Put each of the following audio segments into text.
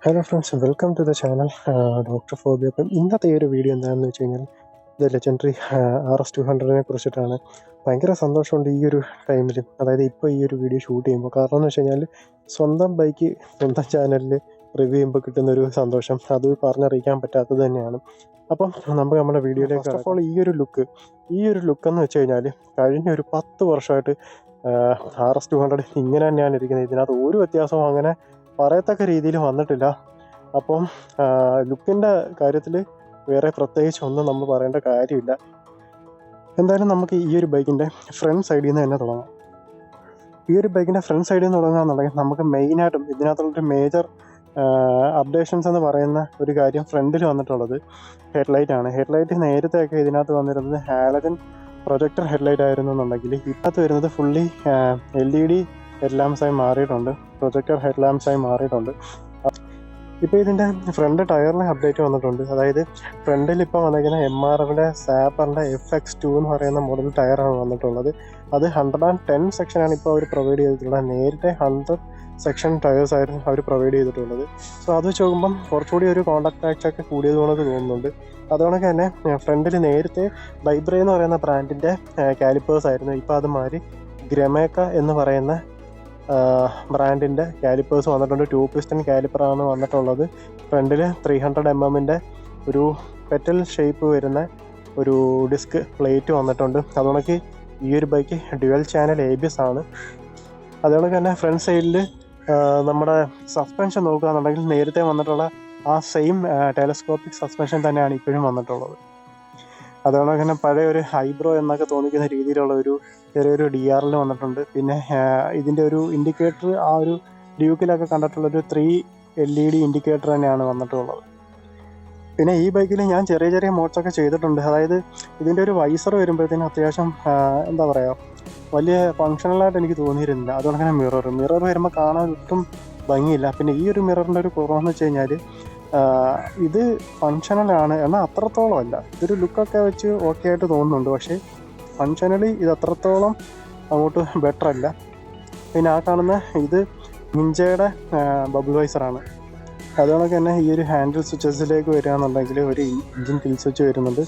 Hello friends, welcome to the channel doctor Phoebe. അപ്പം ഇന്നത്തെ ഈ ഒരു വീഡിയോ എന്താണെന്ന് വെച്ച് കഴിഞ്ഞാൽ ഇത് ലെജൻഡറി RS200 കുറിച്ചിട്ടാണ്. ഭയങ്കര സന്തോഷമുണ്ട് ഈ ഒരു ടൈമിൽ, അതായത് ഇപ്പോൾ ഈ ഒരു വീഡിയോ ഷൂട്ട് ചെയ്യുമ്പോൾ. കാരണം എന്ന് വെച്ച് കഴിഞ്ഞാൽ സ്വന്തം ബൈക്ക് സ്വന്തം ചാനലിൽ റിവ്യൂ ചെയ്യുമ്പോൾ കിട്ടുന്നൊരു സന്തോഷം അത് പറഞ്ഞറിയിക്കാൻ പറ്റാത്തത് തന്നെയാണ്. അപ്പം നമുക്ക് നമ്മുടെ വീഡിയോയിലേക്ക് ഫസ്റ്റ് ഓഫ് ഓൾ ഈ ഒരു ലുക്ക് എന്ന് വെച്ച് കഴിഞ്ഞാൽ കഴിഞ്ഞ ഒരു 10 വർഷമായിട്ട് RS200 ഇങ്ങനെ തന്നെയാണ് ഇരിക്കുന്നത്. ഇതിനകത്ത് ഒരു വ്യത്യാസവും അങ്ങനെ പറയത്തക്ക രീതിയിൽ വന്നിട്ടില്ല. അപ്പം ലുക്കിൻ്റെ കാര്യത്തിൽ വേറെ പ്രത്യേകിച്ച് ഒന്നും നമ്മൾ പറയേണ്ട കാര്യമില്ല. എന്തായാലും നമുക്ക് ഈ ഒരു ബൈക്കിൻ്റെ ഫ്രണ്ട് സൈഡിൽ നിന്ന് തന്നെ തുടങ്ങാം. ഈ ഒരു ബൈക്കിൻ്റെ ഫ്രണ്ട് സൈഡിൽ നിന്ന് തുടങ്ങുകയെന്നുണ്ടെങ്കിൽ നമുക്ക് മെയിനായിട്ടും ഇതിനകത്തുള്ളൊരു മേജർ അപ്ഡേഷൻസ് എന്ന് പറയുന്ന ഒരു കാര്യം ഫ്രണ്ടിൽ വന്നിട്ടുള്ളത് ഹെഡ്ലൈറ്റാണ്. ഹെഡ്ലൈറ്റ് നേരത്തെയൊക്കെ ഇതിനകത്ത് വന്നിരുന്നത് ഹാലജൻ പ്രൊജക്ടർ ഹെഡ്ലൈറ്റ് ആയിരുന്നു എന്നുണ്ടെങ്കിൽ ഇതിനകത്ത് വരുന്നത് ഫുള്ളി LED ഹെഡ് ലാംപ്സായി മാറിയിട്ടുണ്ട്, പ്രൊജക്ടർ ഹെഡ് ലാംപ്സായി മാറിയിട്ടുണ്ട്. ഇപ്പോൾ ഇതിൻ്റെ ഫ്രണ്ട് ടയറിന് അപ്ഡേറ്റ് വന്നിട്ടുണ്ട്. അതായത് ഫ്രണ്ടിൽ ഇപ്പോൾ വന്നിരിക്കുന്ന MRFൻ്റെ സാപ്പറിൻ്റെ FX2 എന്ന് പറയുന്ന മോഡൽ ടയറാണ് വന്നിട്ടുള്ളത്. അത് 110 സെക്ഷനാണ് ഇപ്പോൾ അവർ പ്രൊവൈഡ് ചെയ്തിട്ടുള്ളത്. നേരത്തെ 100 സെക്ഷൻ ടയേഴ്സ് ആയിരുന്നു അവർ പ്രൊവൈഡ് ചെയ്തിട്ടുള്ളത്. സോ അത് വെച്ച് നോക്കുമ്പം കുറച്ചുകൂടി ഒരു കോണ്ടാക്ട് ടാക്സൊക്കെ കൂടിയത് കൊണ്ട് തോന്നുന്നുണ്ട്. അതുകൊണ്ടൊക്കെ തന്നെ ഫ്രണ്ടിൽ നേരത്തെ വൈബ്രേ എന്ന് പറയുന്ന ബ്രാൻഡിൻ്റെ കാലിപ്പേഴ്സ് ആയിരുന്നു. ഇപ്പോൾ അത് മാറി ഗ്രമേക്ക എന്ന് പറയുന്ന ബ്രാൻഡിൻ്റെ കാലിപ്പേഴ്സ് വന്നിട്ടുണ്ട്. 2 പിസ്റ്റൺ കാലിപ്പറാണ് വന്നിട്ടുള്ളത്. ഫ്രണ്ടിൽ 300 mm ഒരു പെറ്റൽ ഷേപ്പ് വരുന്ന ഒരു ഡിസ്ക് പ്ലേറ്റ് വന്നിട്ടുണ്ട്. അതുകൊണ്ടൊക്കെ ഈ ഒരു ബൈക്ക് ഡ്യുവൽ ചാനൽ ABS ആണ്. അതുകൊണ്ടൊക്കെ തന്നെ ഫ്രണ്ട് സൈഡിൽ നമ്മുടെ സസ്പെൻഷൻ നോക്കുകയാണെന്നുണ്ടെങ്കിൽ നേരത്തെ വന്നിട്ടുള്ള ആ സെയിം ടെലസ്കോപ്പിക് സസ്പെൻഷൻ തന്നെയാണ് ഇപ്പോഴും വന്നിട്ടുള്ളത്. അതുകൊണ്ട് തന്നെ പഴയ ഒരു ഹൈബ്രോ എന്നൊക്കെ തോന്നിക്കുന്ന രീതിയിലുള്ള ഒരു ചെറിയൊരു DRL വന്നിട്ടുണ്ട്. പിന്നെ ഇതിൻ്റെ ഒരു ഇൻഡിക്കേറ്റർ ആ ഒരു ഡ്യൂക്കിലൊക്കെ കണ്ടിട്ടുള്ളൊരു 3 LED ഇൻഡിക്കേറ്റർ തന്നെയാണ് വന്നിട്ടുള്ളത്. പിന്നെ ഈ ബൈക്കിൽ ഞാൻ ചെറിയ മോഡ്സൊക്കെ ചെയ്തിട്ടുണ്ട്. അതായത് ഇതിൻ്റെ ഒരു വൈസർ വരുമ്പോഴത്തേനും അത്യാവശ്യം എന്താ പറയുക, വലിയ ഫങ്ഷണലായിട്ട് എനിക്ക് തോന്നിയിരുന്നില്ല. അതുകൊണ്ട് തന്നെ മിറർ വരുമ്പോൾ കാണാൻ ഒട്ടും ഭംഗിയില്ല. പിന്നെ ഈ ഒരു മിററിൻ്റെ ഒരു കുറവെന്ന് വെച്ച് കഴിഞ്ഞാൽ ഇത് ഫങ്ഷണലാണ് എന്നാൽ അത്രത്തോളം അല്ല. ഇതൊരു ലുക്കൊക്കെ വെച്ച് ഓക്കെ ആയിട്ട് തോന്നുന്നുണ്ട്, പക്ഷേ ഫങ്ഷനലി ഇത് അത്രത്തോളം അങ്ങോട്ട് ബെറ്റർ അല്ല. പിന്നെ ആ കാണുന്ന ഇത് നിഞ്ചയുടെ ബബിൾ വൈസറാണ്. അതുകൊണ്ടൊക്കെ തന്നെ ഈ ഒരു ഹാൻഡിൽ സ്വിച്ചസിലേക്ക് വരികയാണെന്നുണ്ടെങ്കിൽ ഒരു എൻജിൻ കിൽ സ്വിച്ച് വരുന്നുണ്ട്,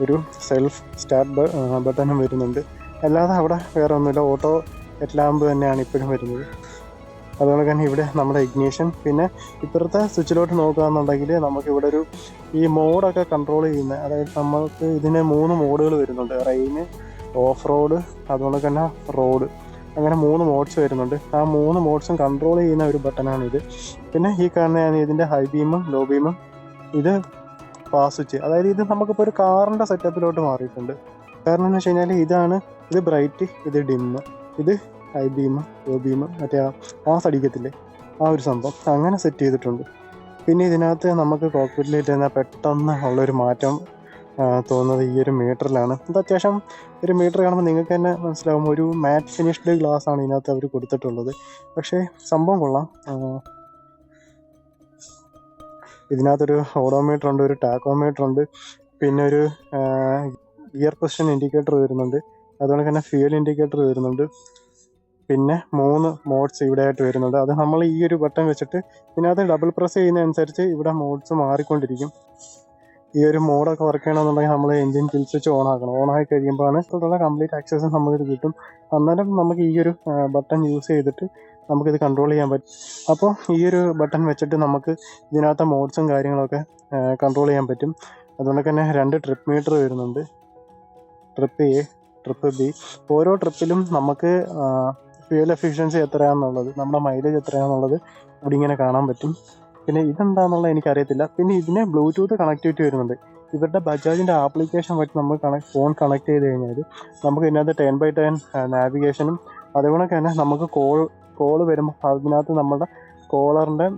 ഒരു സെൽഫ് സ്റ്റാർട്ട് ബട്ടണും വരുന്നുണ്ട്. അല്ലാതെ അവിടെ വേറെ ഒന്നുമില്ല, ഓട്ടോ ഹെഡ് ലാമ്പ് തന്നെയാണ് ഇപ്പോഴും വരുന്നത്. അതുകൊണ്ട് തന്നെ ഇവിടെ നമ്മുടെ ഇഗ്നീഷൻ, പിന്നെ ഇപ്പുറത്തെ സ്വിച്ചിലോട്ട് നോക്കുകയാണെന്നുണ്ടെങ്കിൽ നമുക്കിവിടെ ഒരു ഈ മോഡൊക്കെ കൺട്രോൾ ചെയ്യുന്ന, അതായത് നമുക്ക് ഇതിന് 3 മോഡുകൾ വരുന്നുണ്ട്: റെയിന്, ഓഫ് റോഡ്, അതുകൊണ്ട് തന്നെ റോഡ്. അങ്ങനെ 3 മോഡ്സ് വരുന്നുണ്ട്. ആ 3 മോഡ്സും കൺട്രോൾ ചെയ്യുന്ന ഒരു ബട്ടണാണിത്. പിന്നെ ഈ കാണുന്നതാണ് ഇതിൻ്റെ ഹൈ ബീമും ലോ ബീമും. ഇത് പാസ് സ്വിച്ച്, അതായത് ഇത് നമുക്കിപ്പോൾ ഒരു കാറിൻ്റെ സെറ്റപ്പിലോട്ട് മാറിയിട്ടുണ്ട്. കാരണം എന്ന് വെച്ച് കഴിഞ്ഞാൽ ഇത് ബ്രൈറ്റ്, ഇത് ഡിമ്മ്, ഇത് ഹൈ ബീം, ലോ ബീം, മറ്റേ ആ സടിക്കത്തില്ലേ ആ ഒരു സംഭവം അങ്ങനെ സെറ്റ് ചെയ്തിട്ടുണ്ട്. പിന്നെ ഇതിനകത്ത് നമുക്ക് കോക്പിറ്റിലേക്ക് തന്നെ പെട്ടെന്ന് ഉള്ളൊരു മാറ്റം തോന്നുന്നത് ഈ ഒരു മീറ്ററിലാണ്. ഇത് അത്യാവശ്യം ഒരു മീറ്റർ കാണുമ്പോൾ നിങ്ങൾക്ക് തന്നെ മനസ്സിലാവും, ഒരു മാറ്റ് ഫിനിഷ്ഡ് ഗ്ലാസ് ആണ് ഇതിനകത്ത് അവർ കൊടുത്തിട്ടുള്ളത്. പക്ഷേ സംഭവം കൊള്ളാം. ഇതിനകത്തൊരു ഓഡോമീറ്റർ ഉണ്ട്, ഒരു ടാക്കോമീറ്റർ ഉണ്ട്, പിന്നെ ഒരു ഗിയർ പൊസിഷൻ ഇൻഡിക്കേറ്റർ വരുന്നുണ്ട്. അതുകൊണ്ട് തന്നെ ഫ്യൂൽ ഇൻഡിക്കേറ്റർ വരുന്നുണ്ട്. പിന്നെ 3 മോഡ്സ് ഇവിടെ ആയിട്ട് വരുന്നുണ്ട്. അത് നമ്മൾ ഈ ഒരു ബട്ടൺ വെച്ചിട്ട് ഇതിനകത്ത് ഡബിൾ പ്രസ് ചെയ്യുന്നതനുസരിച്ച് ഇവിടെ മോഡ്സ് മാറിക്കൊണ്ടിരിക്കും. ഈ ഒരു മോഡൊക്കെ വർക്ക് ചെയ്യണമെന്നുണ്ടെങ്കിൽ നമ്മൾ എൻജിൻ കിൽ സ്വിച്ച് ഓൺ ആക്കണം. ഓൺ ആയി കഴിയുമ്പോഴാണ് ഇപ്പോഴുള്ള കംപ്ലീറ്റ് ആക്സസ് നമുക്ക് കിട്ടും. അന്നേരം നമുക്ക് ഈ ഒരു ബട്ടൺ യൂസ് ചെയ്തിട്ട് നമുക്കിത് കൺട്രോൾ ചെയ്യാൻ പറ്റും. അപ്പോൾ ഈ ഒരു ബട്ടൺ വെച്ചിട്ട് നമുക്ക് ഇതിനകത്തെ മോഡ്സും കാര്യങ്ങളൊക്കെ കൺട്രോൾ ചെയ്യാൻ പറ്റും. അതുകൊണ്ട് തന്നെ 2 ട്രിപ്പ് മീറ്റർ വരുന്നുണ്ട്, ട്രിപ്പ് A, ട്രിപ്പ് B. ഓരോ ട്രിപ്പിലും നമുക്ക് ഫ്യൂൽ എഫിഷ്യൻസി എത്രയാണെന്നുള്ളത്, നമ്മുടെ മൈലേജ് എത്രയാണെന്നുള്ളത് ഇവിടെ ഇങ്ങനെ കാണാൻ പറ്റും. പിന്നെ ഇതെന്താണെന്നുള്ളത് എനിക്കറിയത്തില്ല. പിന്നെ ഇതിന് ബ്ലൂടൂത്ത് കണക്ടിവിറ്റി വരുന്നുണ്ട്. ഇവരുടെ ബജാജിൻ്റെ ആപ്ലിക്കേഷൻ വഴി നമ്മൾ ഫോൺ കണക്ട് ചെയ്ത് കഴിഞ്ഞാൽ നമുക്ക് ഇതിനകത്ത് 10x10 നാവിഗേഷനും, അതുപോലെ തന്നെ നമുക്ക് കോള് വരുമ്പോൾ അതിനകത്ത് നമ്മുടെ കോളറിൻ്റെ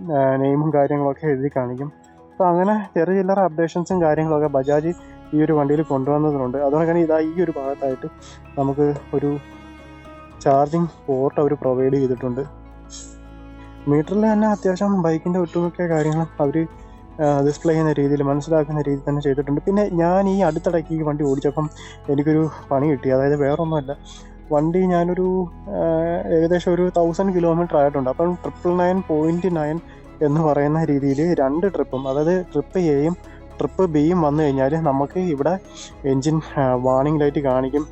നെയിമും കാര്യങ്ങളൊക്കെ എഴുതി കാണിക്കും. അപ്പോൾ അങ്ങനെ ചെറിയ ചില്ലറ അപ്ഡേഷൻസും കാര്യങ്ങളൊക്കെ ബജാജ് ഈ ഒരു വണ്ടിയിൽ കൊണ്ടുവന്നതുണ്ട്. അതുകൊണ്ട് തന്നെ ഇതാ ഈ ഒരു ഭാഗത്തായിട്ട് നമുക്ക് ഒരു ചാർജിങ് പോർട്ട് അവർ പ്രൊവൈഡ് ചെയ്തിട്ടുണ്ട്. മീറ്ററിൽ തന്നെ അത്യാവശ്യം ബൈക്കിൻ്റെ ഒട്ടുമിക്ക കാര്യങ്ങളും അവർ ഡിസ്പ്ലേ ചെയ്യുന്ന രീതിയിൽ, മനസ്സിലാക്കുന്ന രീതിയിൽ തന്നെ ചെയ്തിട്ടുണ്ട്. പിന്നെ ഞാൻ ഈ അടുത്തിടയ്ക്ക് ഈ വണ്ടി ഓടിച്ചപ്പം എനിക്കൊരു പണി കിട്ടി. അതായത് വേറൊന്നുമല്ല, വണ്ടി ഞാനൊരു ഏകദേശം ഒരു 1000 കിലോമീറ്റർ ആയിട്ടുണ്ട്. അപ്പം 999.9 എന്ന് പറയുന്ന രീതിയിൽ 2 ട്രിപ്പും, അതായത് ട്രിപ്പ് എയും ട്രിപ്പ് ബിയും വന്നു കഴിഞ്ഞാൽ നമുക്ക് ഇവിടെ എൻജിൻ വാർണിംഗ് ലൈറ്റ് കാണിക്കും.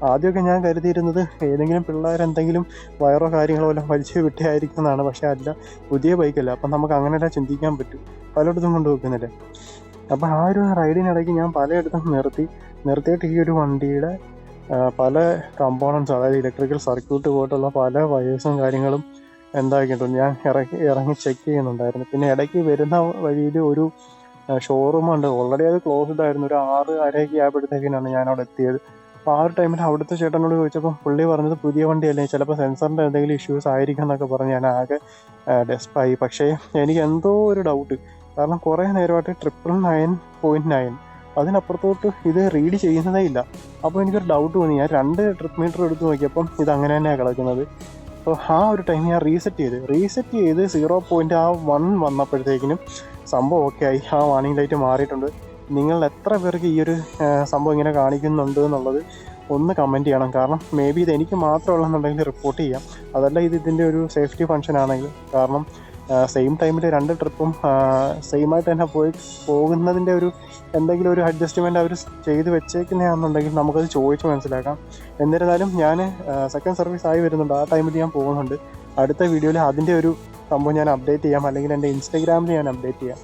ആദ്യമൊക്കെ ഞാൻ കരുതിയിരുന്നത് ഏതെങ്കിലും പിള്ളേരെന്തെങ്കിലും വയറോ കാര്യങ്ങളോ എല്ലാം വലിച്ചു വിട്ടായിരിക്കും എന്നാണ്. പക്ഷേ അല്ല, പുതിയ ബൈക്കല്ല, അപ്പം നമുക്ക് അങ്ങനെയല്ല ചിന്തിക്കാൻ പറ്റും, പലയിടത്തും കൊണ്ടുവെക്കുന്നില്ലേ. അപ്പം ആ ഒരു റൈഡിനിടയ്ക്ക് ഞാൻ പലയിടത്തും നിർത്തിയിട്ട് ഈ ഒരു വണ്ടിയുടെ പല കമ്പോണൻസ്, അതായത് ഇലക്ട്രിക്കൽ സർക്യൂട്ട് പോയിട്ടുള്ള പല വയേഴ്സും കാര്യങ്ങളും എന്താക്കിയിട്ടുണ്ട് ഞാൻ ഇറങ്ങി ചെക്ക് ചെയ്യുന്നുണ്ടായിരുന്നു. പിന്നെ ഇടയ്ക്ക് വരുന്ന വഴിയിൽ ഒരു ഷോറൂമുണ്ട്, ഓൾറെഡി അത് ക്ലോസ്ഡ് ആയിരുന്നു. ഒരു 6:30 ആയപ്പോഴത്തേക്കിനാണ് ഞാൻ അവിടെ എത്തിയത്. അപ്പോൾ ആ ഒരു ടൈമിൽ അവിടുത്തെ ചേട്ടനോട് ചോദിച്ചപ്പോൾ പുള്ളി പറഞ്ഞത് പുതിയ വണ്ടിയല്ലേ, ചിലപ്പോൾ സെൻസറിൻ്റെ എന്തെങ്കിലും ഇഷ്യൂസ് ആയിരിക്കും എന്നൊക്കെ പറഞ്ഞ് ഞാൻ ആകെ ഡെസ്പായി. പക്ഷേ എനിക്ക് എന്തോ ഒരു ഡൗട്ട്, കാരണം കുറേ നേരമായിട്ട് 999.9 അതിനപ്പുറത്തോട്ട് ഇത് റീഡ് ചെയ്യുന്നതേ ഇല്ല. അപ്പോൾ എനിക്കൊരു ഡൗട്ട് തോന്നി. ഞാൻ 2 ട്രിപ്പ് മീറ്റർ എടുത്ത് നോക്കിയപ്പം ഇത് അങ്ങനെ തന്നെയാണ് കിടക്കുന്നത്. അപ്പോൾ ആ ഒരു ടൈം ഞാൻ റീസെറ്റ് ചെയ്ത് 0.1 വന്നപ്പോഴത്തേക്കിനും സംഭവം ഓക്കെ ആയി. ആ വാർണിംഗ് ലൈറ്റ് മാറിയിട്ടുണ്ട്. നിങ്ങൾ എത്ര പേർക്ക് ഈ ഒരു സംഭവം ഇങ്ങനെ കാണിക്കുന്നുണ്ട് എന്നുള്ളത് ഒന്ന് കമൻറ്റ് ചെയ്യണം. കാരണം മേ ബി ഇത് എനിക്ക് മാത്രമുള്ളതെന്നുണ്ടെങ്കിൽ റിപ്പോർട്ട് ചെയ്യാം, അതല്ല ഇതിൻ്റെ ഒരു സേഫ്റ്റി ഫംഗ്ഷൻ ആണെങ്കിൽ. കാരണം സെയിം ടൈമിൽ 2 ട്രിപ്പും സെയിമായിട്ട് തന്നെ പോകുന്നതിൻ്റെ ഒരു എന്തെങ്കിലും ഒരു അഡ്ജസ്റ്റ്മെൻറ്റ് അവർ ചെയ്ത് വെച്ചേക്കുന്നതാണെന്നുണ്ടെങ്കിൽ നമുക്കത് ചോദിച്ച് മനസ്സിലാക്കാം. എന്നിരുന്നാലും ഞാൻ സെക്കൻഡ് സർവീസ് ആയി വരുന്നുണ്ട്, ആ ടൈമിൽ ഞാൻ പോകുന്നുണ്ട്. അടുത്ത വീഡിയോയിൽ അതിൻ്റെ ഒരു സംഭവം ഞാൻ അപ്ഡേറ്റ് ചെയ്യാം, അല്ലെങ്കിൽ എൻ്റെ ഇൻസ്റ്റഗ്രാമിൽ ഞാൻ അപ്ഡേറ്റ് ചെയ്യാം.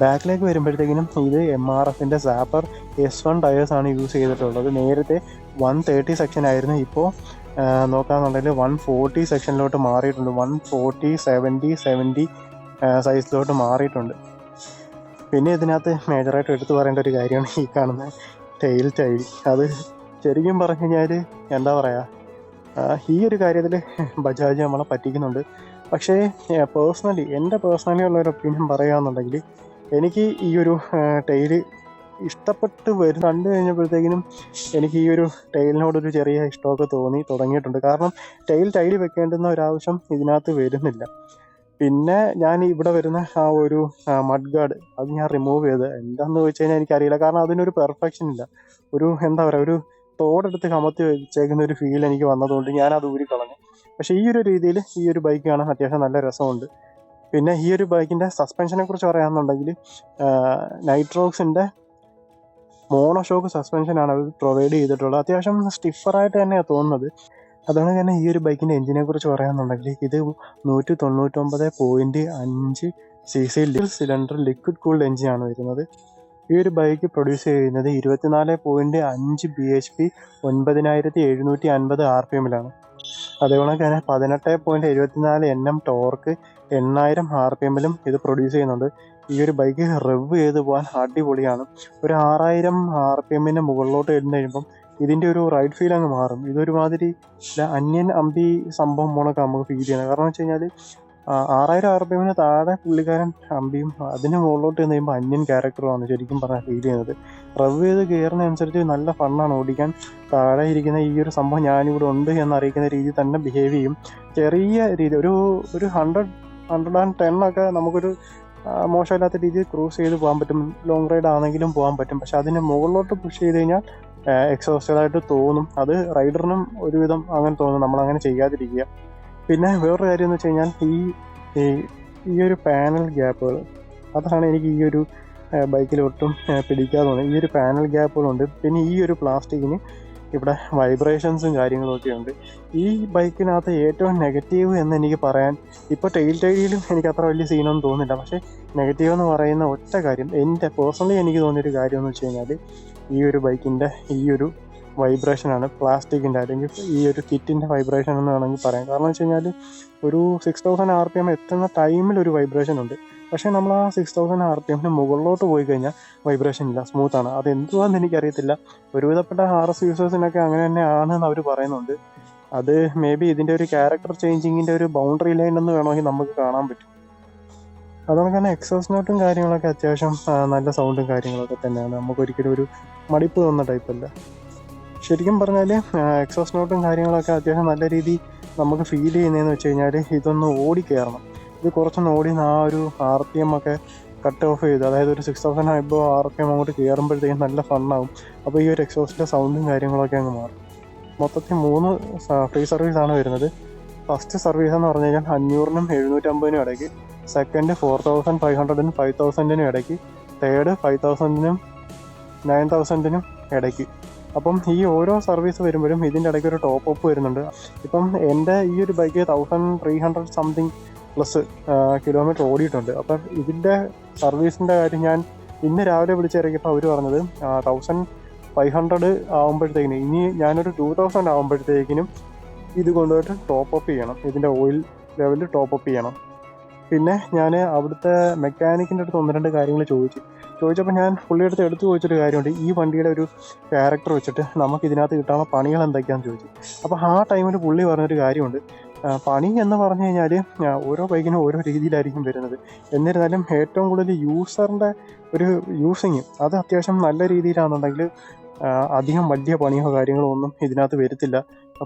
ബാക്കിലേക്ക് വരുമ്പോഴത്തേക്കിനും ഇത് MRFൻ്റെ സാപ്പർ S1 ടയേഴ്സാണ് യൂസ് ചെയ്തിട്ടുള്ളത്. നേരത്തെ 130 സെക്ഷൻ ആയിരുന്നു, ഇപ്പോൾ നോക്കാമെന്നുണ്ടെങ്കിൽ 140 സെക്ഷനിലോട്ട് മാറിയിട്ടുണ്ട്. 140, 70 സൈസിലോട്ട് മാറിയിട്ടുണ്ട്. പിന്നെ ഇതിനകത്ത് മേജറായിട്ട് എടുത്തു പറയേണ്ട ഒരു കാര്യമാണ് ഈ കാണുന്ന ടെയിൽ ടൈൽ. അത് ശരിക്കും പറഞ്ഞു കഴിഞ്ഞാൽ എന്താ പറയുക, ഈ ഒരു കാര്യത്തിൽ ബജാജ് നമ്മളെ പറ്റിക്കുന്നുണ്ട്. പക്ഷേ എൻ്റെ പേഴ്സണലി ഉള്ളൊരു ഒപ്പീനിയൻ പറയുകയാണെന്നുണ്ടെങ്കിൽ എനിക്ക് ഈ ഒരു ടെയില് ഇഷ്ടപ്പെട്ട് കണ്ടു കഴിഞ്ഞപ്പോഴത്തേക്കിനും എനിക്ക് ഈ ഒരു ടൈലിനോടൊരു ചെറിയ ഇഷ്ടമൊക്കെ തോന്നി തുടങ്ങിയിട്ടുണ്ട്. കാരണം ടൈല് വെക്കേണ്ടുന്ന ഒരാവശ്യം ഇതിനകത്ത് വരുന്നില്ല. പിന്നെ ഞാൻ ഇവിടെ വരുന്ന ആ ഒരു മഡ് ഗാർഡ് അത് ഞാൻ റിമൂവ് ചെയ്ത്, എന്താണെന്ന് വെച്ച് കഴിഞ്ഞാൽ എനിക്കറിയില്ല. കാരണം അതിനൊരു പെർഫെക്ഷൻ ഇല്ല. ഒരു എന്താ പറയുക, ഒരു തോടെടുത്ത് കമത്തി വെച്ചേക്കുന്ന ഒരു ഫീൽ എനിക്ക് വന്നതുകൊണ്ട് ഞാൻ അത് ഊരിക്കളഞ്ഞു. പക്ഷേ ഈ ഒരു രീതിയിൽ ഈ ഒരു ബൈക്ക് കാണാൻ അത്യാവശ്യം നല്ല രസമുണ്ട്. പിന്നെ ഈ ഒരു ബൈക്കിൻ്റെ സസ്പെൻഷനെ കുറിച്ച് പറയാമെന്നുണ്ടെങ്കിൽ നൈട്രോക്സിൻ്റെ മോണോഷോക്ക് സസ്പെൻഷനാണ് അവർ പ്രൊവൈഡ് ചെയ്തിട്ടുള്ളത്. അത്യാവശ്യം സ്റ്റിഫറായിട്ട് തന്നെയാണ് തോന്നുന്നത്. അതുകൊണ്ട് തന്നെ ഈ ഒരു ബൈക്കിൻ്റെ എഞ്ചിനെ കുറിച്ച് പറയാമെന്നുണ്ടെങ്കിൽ ഇത് 199.5 cc സിലിണ്ടർ ലിക്വിഡ് കൂൾഡ് എഞ്ചിനാണ് വരുന്നത്. ഈ ഒരു ബൈക്ക് പ്രൊഡ്യൂസ് ചെയ്യുന്നത് 24.5 bhp 9750 RPM-ലാണ്. അതേപോലെ തന്നെ 18.74 Nm ടോർക്ക് 8000 RPM-ലും ഇത് പ്രൊഡ്യൂസ് ചെയ്യുന്നുണ്ട്. ഈ ഒരു ബൈക്ക് റെവ് ചെയ്ത് പോകാൻ അടിപൊളിയാണ്. ഒരു 6000 RPM-ന് മുകളിലോട്ട് വരുന്ന കഴിയുമ്പം ഇതിൻ്റെ ഒരു റൈഡ് ഫീൽ അങ്ങ് മാറും. ഇതൊരുമാതിരി അന്യൻ അമ്പി സംഭവം പോണൊക്കെ നമുക്ക് ഫീൽ ചെയ്യുന്നത്. കാരണം വെച്ച് കഴിഞ്ഞാൽ 6000 RPM-ന് താഴെ പുള്ളിക്കാരൻ അമ്പിയും അതിന് മുകളിലോട്ട് ചെന്ന് കഴിയുമ്പോൾ അന്യൻ ക്യാരക്ടറുമാണ് ശരിക്കും പറഞ്ഞാൽ ഫീൽ ചെയ്യുന്നത്. റവ് ചെയ്ത് കയറുന്നതനുസരിച്ച് നല്ല ഫണ്ണാണ് ഓടിക്കാൻ. താഴെ ഇരിക്കുന്ന ഈ ഒരു സംഭവം ഞാനിവിടെ ഉണ്ട് എന്നറിയിക്കുന്ന രീതിയിൽ തന്നെ ബിഹേവ് ചെയ്യും. ചെറിയ രീതി ഒരു 110 ഒക്കെ നമുക്കൊരു മോശമില്ലാത്ത രീതിയിൽ ക്രൂസ് ചെയ്ത് പോകാൻ പറ്റും. ലോങ് റൈഡ് ആണെങ്കിലും പോകാൻ പറ്റും. പക്ഷെ അതിന് മുകളിലോട്ട് പുഷ് ചെയ്ത് കഴിഞ്ഞാൽ എക്സോസ്റ്റഡായിട്ട് തോന്നും. അത് റൈഡറിനും ഒരുവിധം അങ്ങനെ തോന്നും, നമ്മളങ്ങനെ ചെയ്യാതിരിക്കുക. പിന്നെ വേറൊരു കാര്യം എന്ന് വെച്ച് കഴിഞ്ഞാൽ ഈ ഒരു പാനൽ ഗ്യാപ്പുകൾ, അതാണ് എനിക്ക് ഈ ഒരു ബൈക്കിൽ ഒട്ടും പിടിക്കാതെ തോന്നുന്നത്. ഈ ഒരു പാനൽ ഗ്യാപ്പുകളുണ്ട്. പിന്നെ ഈ ഒരു പ്ലാസ്റ്റിക്കിന് ഇവിടെ വൈബ്രേഷൻസും കാര്യങ്ങളൊക്കെ ഉണ്ട്. ഈ ബൈക്കിനകത്ത് ഏറ്റവും നെഗറ്റീവ് എന്ന് എനിക്ക് പറയാൻ, ഇപ്പോൾ ടൈലിലും എനിക്ക് അത്ര വലിയ സീനൊന്നും തോന്നുന്നില്ല. പക്ഷേ നെഗറ്റീവ് എന്ന് പറയുന്ന ഒറ്റ കാര്യം, എൻ്റെ പേഴ്സണലി എനിക്ക് തോന്നിയൊരു കാര്യം എന്ന് വെച്ച് കഴിഞ്ഞാൽ ഈ ഒരു ബൈക്കിൻ്റെ ഈ ഒരു വൈബ്രേഷനാണ്. പ്ലാസ്റ്റിക്കിൻ്റെ അല്ലെങ്കിൽ ഈ ഒരു കിറ്റിൻ്റെ വൈബ്രേഷൻ എന്ന് വേണമെങ്കിൽ പറയാം. കാരണം വെച്ച് കഴിഞ്ഞാൽ ഒരു 6000 RPM എത്തുന്ന ടൈമിൽ ഒരു വൈബ്രേഷൻ ഉണ്ട്. പക്ഷേ നമ്മൾ ആ 6000 RPM-ന് മുകളിലോട്ട് പോയി കഴിഞ്ഞാൽ വൈബ്രേഷൻ ഇല്ല, സ്മൂത്താണ്. അതെന്തുവാന്ന് എനിക്കറിയത്തില്ല. ഒരുവിധപ്പെട്ട RS യൂസേഴ്സിനൊക്കെ അങ്ങനെ തന്നെ ആണെന്ന് അവർ പറയുന്നുണ്ട്. അത് മേ ബി ഇതിൻ്റെ ഒരു ക്യാരക്ടർ ചേഞ്ചിങ്ങിൻ്റെ ഒരു ബൗണ്ടറി ലൈൻ എന്ന് വേണമെങ്കിൽ നമുക്ക് കാണാൻ പറ്റും. അതുകൊണ്ട് തന്നെ എക്സോസ് നോട്ടും കാര്യങ്ങളൊക്കെ അത്യാവശ്യം നല്ല സൗണ്ടും കാര്യങ്ങളൊക്കെ തന്നെയാണ്. നമുക്കൊരിക്കലും ഒരു മടിപ്പ് തോന്നുന്ന ടൈപ്പല്ല. ശരിക്കും പറഞ്ഞാൽ എക്സോസ് നോട്ടും കാര്യങ്ങളൊക്കെ അത്യാവശ്യം നല്ല രീതിയിൽ നമുക്ക് ഫീൽ ചെയ്യുന്നതെന്ന് വെച്ച് കഴിഞ്ഞാൽ ഇതൊന്ന് ഓടിക്കയറണം. ഇത് കുറച്ചൊന്ന് ഓടി ആ ഒരു RPM ഒക്കെ കട്ട് ഓഫ് ചെയ്ത്, അതായത് ഒരു 6000 RPM അങ്ങോട്ട് കയറുമ്പോഴത്തേക്കും നല്ല ഫണ്ണാവും. അപ്പോൾ ഈ ഒരു എക്സോസിൻ്റെ സൗണ്ടും കാര്യങ്ങളൊക്കെ അങ്ങ് മാറും. മൊത്തത്തിൽ 3 ഫ്രീ സർവീസാണ് വരുന്നത്. ഫസ്റ്റ് സർവീസ് എന്ന് പറഞ്ഞു കഴിഞ്ഞാൽ 500-നും 750-നും ഇടയ്ക്ക്, സെക്കൻഡ് 4500-നും 5000-നും ഇടയ്ക്ക്, തേർഡ് 5000-നും 9000-നും ഇടയ്ക്ക്. അപ്പം ഈ ഓരോ സർവീസ് വരുമ്പോഴും ഇതിൻ്റെ ഇടയ്ക്ക് ഒരു ടോപ്പ് അപ്പ് വരുന്നുണ്ട്. ഇപ്പം എൻ്റെ ഈ ഒരു ബൈക്ക് 1300 സംതിങ് പ്ലസ് കിലോമീറ്റർ ഓടിയിട്ടുണ്ട്. അപ്പം ഇതിൻ്റെ സർവീസിൻ്റെ കാര്യം ഞാൻ ഇന്ന് രാവിലെ വിളിച്ചിറക്കിയപ്പോൾ അവർ പറഞ്ഞത് 1500 ആകുമ്പോഴത്തേക്കിനും, ഇനി ഞാനൊരു 2000 ആകുമ്പോഴത്തേക്കിനും ഇത് കൊണ്ടുപോയിട്ട് ടോപ്പ് അപ്പ് ചെയ്യണം, ഇതിൻ്റെ ഓയിൽ ലെവൽ ടോപ്പ് അപ്പ് ചെയ്യണം. പിന്നെ ഞാൻ അവിടുത്തെ മെക്കാനിക്കിൻ്റെ അടുത്ത് 1-2 കാര്യങ്ങൾ ചോദിച്ചപ്പോൾ ഞാൻ പുള്ളിയുടെ അടുത്ത് ചോദിച്ചൊരു കാര്യമുണ്ട്. ഈ വണ്ടിയുടെ ഒരു ക്യാരക്ടർ വെച്ചിട്ട് നമുക്ക് ഇതിനകത്ത് കിട്ടാനുള്ള പണികൾ എന്തൊക്കെയാണെന്ന് ചോദിച്ചു. അപ്പോൾ ആ ടൈമിൽ പുള്ളി പറഞ്ഞൊരു കാര്യമുണ്ട്. പണി എന്ന് പറഞ്ഞു കഴിഞ്ഞാൽ ഓരോ ബൈക്കിനും ഓരോ രീതിയിലായിരിക്കും വരുന്നത്. എന്നിരുന്നാലും ഏറ്റവും കൂടുതൽ യൂസറിൻ്റെ ഒരു യൂസിങ് അത് അത്യാവശ്യം നല്ല രീതിയിലാണെന്നുണ്ടെങ്കിൽ അധികം വലിയ പണിയോ കാര്യങ്ങളോ ഒന്നും ഇതിനകത്ത് വരത്തില്ല.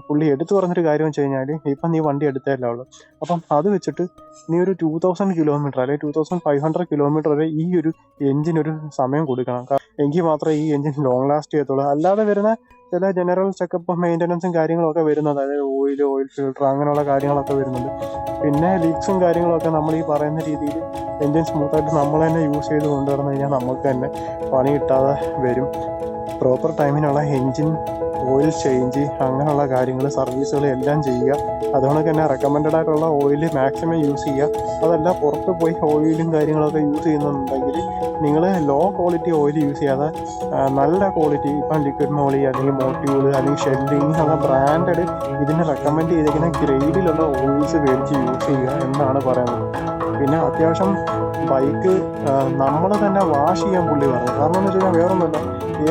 പുള്ളി എടുത്തു പറഞ്ഞൊരു കാര്യം വെച്ച് കഴിഞ്ഞാൽ, ഇപ്പം നീ വണ്ടി എടുത്തല്ലേ ഉള്ളൂ, അപ്പം അത് വെച്ചിട്ട് നീ ഒരു 2000 കിലോമീറ്റർ അല്ലെങ്കിൽ 2500 കിലോമീറ്റർ വരെ ഈ ഒരു എൻജിനൊരു സമയം കൊടുക്കണം. എങ്കിൽ മാത്രമേ ഈ എൻജിൻ ലോങ് ലാസ്റ്റ് ചെയ്യത്തുള്ളൂ. അല്ലാതെ വരുന്ന ചില ജനറൽ ചെക്കപ്പ് മെയിൻ്റനൻസും കാര്യങ്ങളൊക്കെ വരുന്നത്, അതായത് ഓയിൽ ഫിൽട്ടർ അങ്ങനെയുള്ള കാര്യങ്ങളൊക്കെ വരുന്നുണ്ട്. പിന്നെ ലീക്സും കാര്യങ്ങളൊക്കെ നമ്മൾ ഈ പറയുന്ന രീതിയിൽ എൻജിൻ സ്മൂത്തായിട്ട് നമ്മൾ തന്നെ യൂസ് ചെയ്ത് കൊണ്ടുവന്നു കഴിഞ്ഞാൽ നമുക്ക് തന്നെ പണി കിട്ടാതെ വരും. പ്രോപ്പർ ടൈമിനുള്ള എൻജിൻ ഓയിൽ ചേഞ്ച് അങ്ങനെയുള്ള കാര്യങ്ങൾ സർവീസുകൾ എല്ലാം ചെയ്യുക. അതുകൊണ്ട് തന്നെ റെക്കമെൻഡഡ് ആയിട്ടുള്ള ഓയിൽ മാക്സിമം യൂസ് ചെയ്യുക. അതല്ല പുറത്ത് പോയി ഓയിലും കാര്യങ്ങളൊക്കെ യൂസ് ചെയ്യുന്നുണ്ടെങ്കിൽ നിങ്ങൾ ലോ ക്വാളിറ്റി ഓയിൽ യൂസ് ചെയ്യാതെ നല്ല ക്വാളിറ്റി, ഇപ്പം ലിക്വിഡ് മോളി അല്ലെങ്കിൽ മോട്യൂൾ അല്ലെങ്കിൽ ഷെല്ലിങ് എന്ന ബ്രാൻഡഡ് ഇതിന് റെക്കമെൻഡ് ചെയ്തിരിക്കുന്ന ഗ്രേഡിലുള്ള ഓയിൽസ് മേടിച്ച് യൂസ് ചെയ്യുക എന്നാണ് പറയുന്നത്. പിന്നെ അത്യാവശ്യം ബൈക്ക് നമ്മൾ തന്നെ വാഷ് ചെയ്യാൻ പുള്ളി പറഞ്ഞു. കാരണം എന്ന് വെച്ച് കഴിഞ്ഞാൽ വേറൊന്നുമില്ല,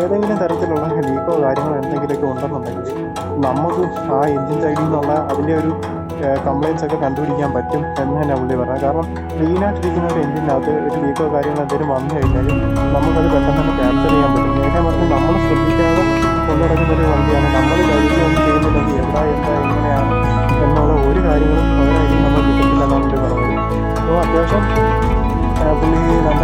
ഏതെങ്കിലും തരത്തിലുള്ള ലീക്കോ കാര്യങ്ങളോ എന്തെങ്കിലുമൊക്കെ ഉണ്ടെന്നുണ്ടെങ്കിൽ നമുക്ക് ആ എൻജിൻ സൈഡിൽ നിന്നുള്ള അതിൻ്റെ ഒരു കംപ്ലയിൻസ് ഒക്കെ കണ്ടുപിടിക്കാൻ പറ്റും എന്ന് തന്നെ പുള്ളി പറഞ്ഞത്. കാരണം ക്ലീനായിട്ടിരിക്കുന്ന ഒരു എൻജിനകത്ത് ഒരു ലീക്കോ കാര്യങ്ങളോ എന്തെങ്കിലും വന്നു കഴിഞ്ഞാൽ നമുക്കത് പെട്ടെന്ന് തന്നെ ക്യാപ്ചർ ചെയ്യാൻ പറ്റും. നേരെ പറഞ്ഞ് നമ്മൾ ശ്രദ്ധിക്കാതെ കൊണ്ടുനടക്കുന്ന ഒരു വണ്ടിയാണ്. നമ്മൾ കഴിക്കുകയൊന്നും ചെയ്യുന്നില്ലെങ്കിൽ എന്താ എങ്ങനെയാണ് എന്നുള്ള ഒരു കാര്യങ്ങളും അവരായിരിക്കും നമ്മൾ കിട്ടത്തില്ല എന്നാണ് പുള്ളി പറഞ്ഞത്. അപ്പോൾ അത്യാവശ്യം പുള്ളി നല്ല